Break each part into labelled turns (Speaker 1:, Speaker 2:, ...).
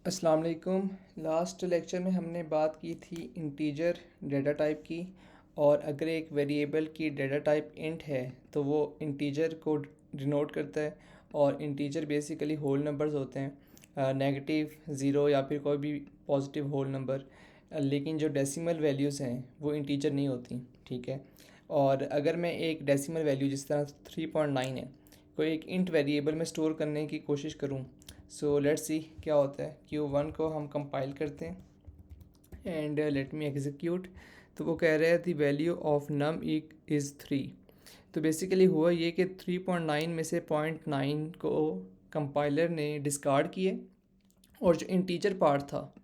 Speaker 1: अस्सलाम वालेकुम। Last lecture में हमने बात की थी इंटीजर डेटा टाइप की। और अगर एक वेरिएबल की डेटा टाइप इंट है तो वो इंटीजर को डिनोट करता है। और इंटीजर बेसिकली होल नंबर्स होते हैं, नेगेटिव, ज़ीरो या फिर कोई भी पॉजिटिव होल नंबर। लेकिन जो डेसिमल वैल्यूज़ हैं वो इंटीजर नहीं होती, ठीक है। और अगर मैं एक डेसिमल वैल्यू जिस तरह 3.9 है कोई एक इंट वेरिएबल में स्टोर करने की कोशिश करूँ, सो लेट्स सी क्या होता है। Q1 को हम कंपाइल करते हैं एंड लेट मी एग्जीक्यूट। तो वो कह रहा है the value of num is 3। तो बेसिकली हुआ ये कि 3.9 में से 0.9 को कंपाइलर ने डिस्कार्ड किए और जो इंटीजर पार्ट था,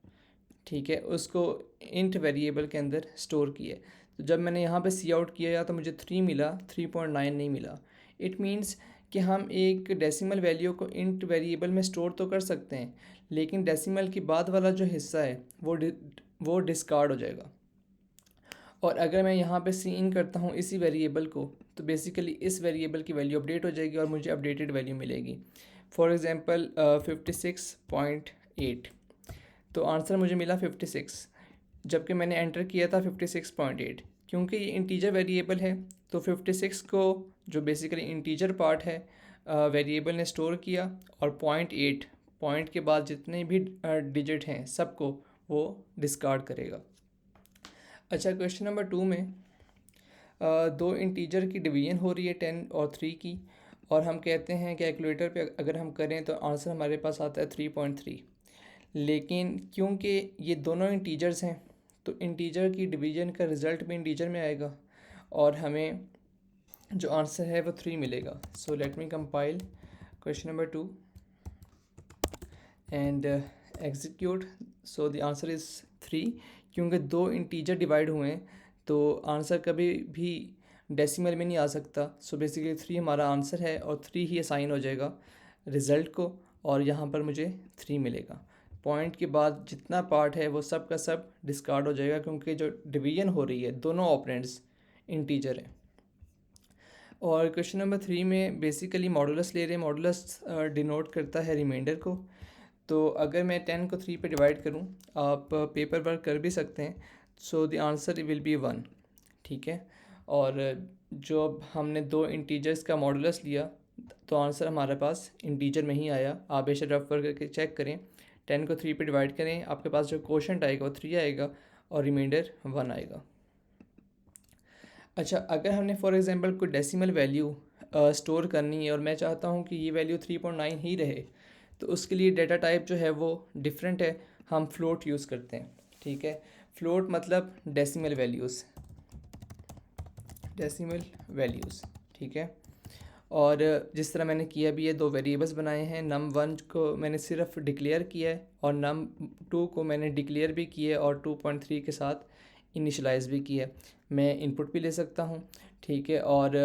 Speaker 1: ठीक है, उसको इंट वेरिएबल के अंदर स्टोर किए। तो जब मैंने यहाँ पे सी आउट किया तो मुझे 3 मिला, 3.9 नहीं मिला। इट मीन्स कि हम एक डेसिमल वैल्यू को इंट वेरिएबल में स्टोर तो कर सकते हैं, लेकिन डेसिमल के बाद वाला जो हिस्सा है वो डिस्कार्ड हो जाएगा। और अगर मैं यहाँ पे सी इन करता हूँ इसी वेरिएबल को, तो बेसिकली इस वेरिएबल की वैल्यू अपडेट हो जाएगी और मुझे अपडेटेड वैल्यू मिलेगी। For example 56.8। तो आंसर मुझे मिला 56, जबकि मैंने एंटर किया था 56.8। क्योंकि ये इंटीजर वेरिएबल है तो 56 को, जो बेसिकली इंटीजर पार्ट है, वेरिएबल ने स्टोर किया और 0.8 पॉइंट के बाद जितने भी डिजिट हैं सबको वो डिस्कार्ड करेगा। अच्छा, क्वेश्चन नंबर 2 में दो इंटीजर की डिवीजन हो रही है 10 और 3 की, और हम कहते हैं कैलकुलेटर पे अगर हम करें तो आंसर हमारे पास आता है 3.3। लेकिन क्योंकि ये दोनों इंटीजर्स हैं तो इंटीजर की डिवीजन का रिज़ल्ट भी इंटीजर में आएगा और हमें जो आंसर है वो 3 मिलेगा। So let me compile question number 2 and execute. So the answer is 3। क्योंकि दो इंटीजर डिवाइड हुए हैं तो आंसर कभी भी डेसिमल में नहीं आ सकता। सो बेसिकली 3 हमारा आंसर है और 3 ही असाइन हो जाएगा रिज़ल्ट को, और यहाँ पर मुझे 3 मिलेगा। पॉइंट के बाद जितना पार्ट है वो सब का सब डिस्कार्ड हो जाएगा क्योंकि जो डिवीजन हो रही है दोनों ऑपरेंड्स इंटीजर हैं। और क्वेश्चन नंबर 3 में बेसिकली मॉडुलस ले रहे हैं। मॉडुलस डिनोट करता है रिमाइंडर को। तो अगर मैं 10 को 3 पे डिवाइड करूं, आप पेपर वर्क कर भी सकते हैं। So the answer will be 1, ठीक है। और जो अब हमने दो इंटीजर्स का मॉडुलस लिया तो आंसर हमारे पास इंटीजर में ही आया। आप बेशक रफ करके चेक करें, 10 को 3 पे डिवाइड करें, आपके पास जो क्वोशंट आएगा वो 3 आएगा और रिमाइंडर 1 आएगा। अच्छा, अगर हमने फॉर एग्जांपल कोई डेसिमल वैल्यू स्टोर करनी है और मैं चाहता हूँ कि ये वैल्यू 3.9 ही रहे, तो उसके लिए डेटा टाइप जो है वो डिफरेंट है। हम फ्लोट यूज़ करते हैं, ठीक है। फ्लोट मतलब डेसिमल वैल्यूज़, डेसिमल वैल्यूज़, ठीक है। और जिस तरह मैंने किया भी है, दो वेरिएबल्स बनाए हैं। num1 को मैंने सिर्फ डिक्लेयर किया है और num2 को मैंने डिक्लेयर भी किया है और 2.3 के साथ इनिशलाइज भी किया है। मैं इनपुट भी ले सकता हूँ, ठीक है। और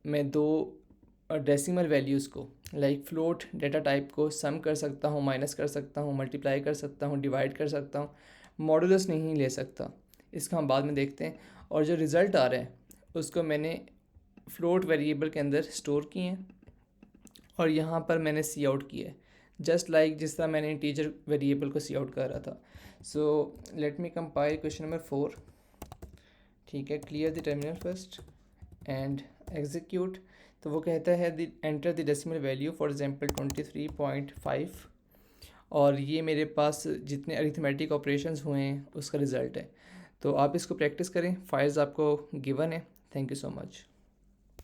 Speaker 1: मैं दो डेसिमल वैल्यूज़ को लाइक फ्लोट डेटा टाइप को सम कर सकता हूँ, माइनस कर सकता हूँ, मल्टीप्लाई कर सकता हूँ, डिवाइड कर सकता हूँ। मॉडुलस नहीं ले सकता, इसका हम बाद में देखते हैं। और जो रिज़ल्ट आ रहा है उसको मैंने फ्लोट वेरिएबल के अंदर स्टोर किए हैं और यहाँ पर मैंने सी आउट किया है, जस्ट लाइक जिस तरह मैंने इंटीजर वेरिएबल को सी आउट कर रहा था। So let me compile question number 4, ठीक है। Clear the terminal first and execute. तो वो कहता है the enter the decimal value, for example 23.5, और ये मेरे पास जितने अरिथमेटिक ऑपरेशंस हुए हैं उसका रिज़ल्ट है। तो आप इसको प्रैक्टिस करें, फाइल्स आपको गिवन है। Thank you so much.